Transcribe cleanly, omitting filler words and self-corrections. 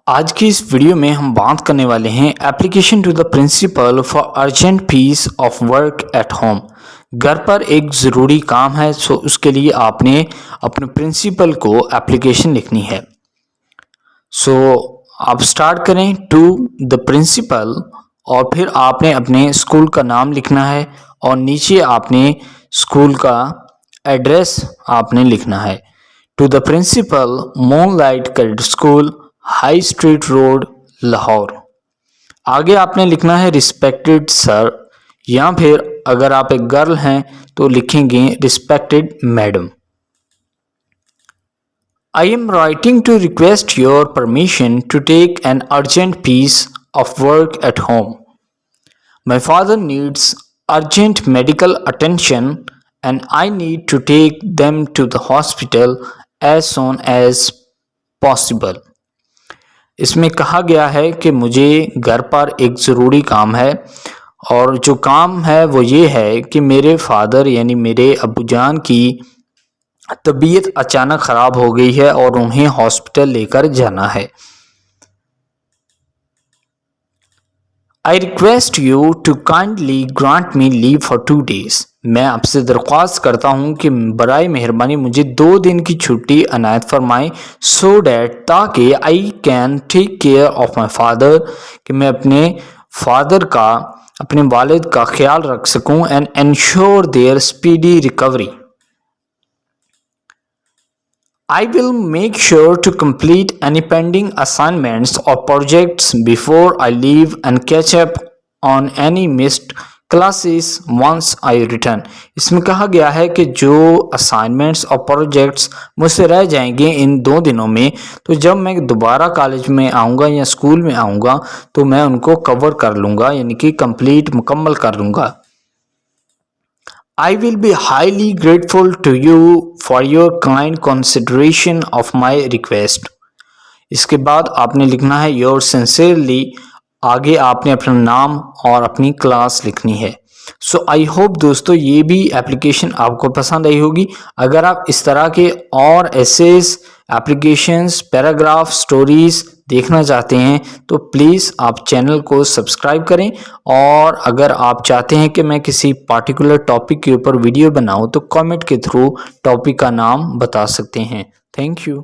आज की इस वीडियो में हम बात करने वाले हैं application to the principal for urgent piece of work at home. घर पर एक ज़रूरी काम है, सो उसके लिए आपने अपने प्रिंसिपल को एप्लीकेशन लिखनी है। सो आप स्टार्ट करें टू द प्रिंसिपल और फिर आपने अपने स्कूल का नाम लिखना है और नीचे आपने स्कूल का एड्रेस आपने लिखना है। To the principal, moonlight credit school, high street road, Lahore. आगे आपने लिखना है रिस्पेक्टेड सर, या फिर अगर आप एक गर्ल हैं तो लिखेंगे respected madam. I am writing to request your permission to take an urgent piece of work at home. My father needs urgent medical attention and I need to take them to the hospital as soon as possible। इसमें कहा गया है कि मुझे घर पर एक ज़रूरी काम है और जो काम है वो ये है कि मेरे फादर यानी मेरे अब्बूजान की तबीयत अचानक ख़राब हो गई है और उन्हें हॉस्पिटल लेकर जाना है। I request you to kindly grant me leave for 2 days। मैं आपसे दरख्वास्त करता हूँ कि बराए मेहरबानी मुझे 2 दिन की छुट्टी अनायत फरमाएं, so that ताकि I can take care of my father, कि मैं अपने फादर का अपने वालिद का ख्याल रख सकूँ and ensure their speedy recovery। I will make sure to complete any pending assignments or projects before I leave and catch up on any missed classes once I return। इसमें कहा गया है कि जो असाइनमेंट्स और प्रोजेक्ट्स मुझसे रह जाएंगे इन 2 दिनों में, तो जब मैं दोबारा कॉलेज में आऊँगा या स्कूल में आऊँगा तो मैं उनको कवर कर लूँगा, यानी कि कंप्लीट मुकम्मल कर लूँगा। I will be highly grateful to you for your kind consideration of my request। इसके बाद आपने लिखना है योर सिंसियरली, आगे आपने अपना नाम और अपनी क्लास लिखनी है। सो आई होप दोस्तों ये भी एप्लीकेशन आपको पसंद आई होगी। अगर आप इस तरह के और एसेस, एप्लीकेशंस, पैराग्राफ, स्टोरीज़ देखना चाहते हैं तो प्लीज़ आप चैनल को सब्सक्राइब करें, और अगर आप चाहते हैं कि मैं किसी पार्टिकुलर टॉपिक के ऊपर वीडियो बनाऊं तो कमेंट के थ्रू टॉपिक का नाम बता सकते हैं। Thank you.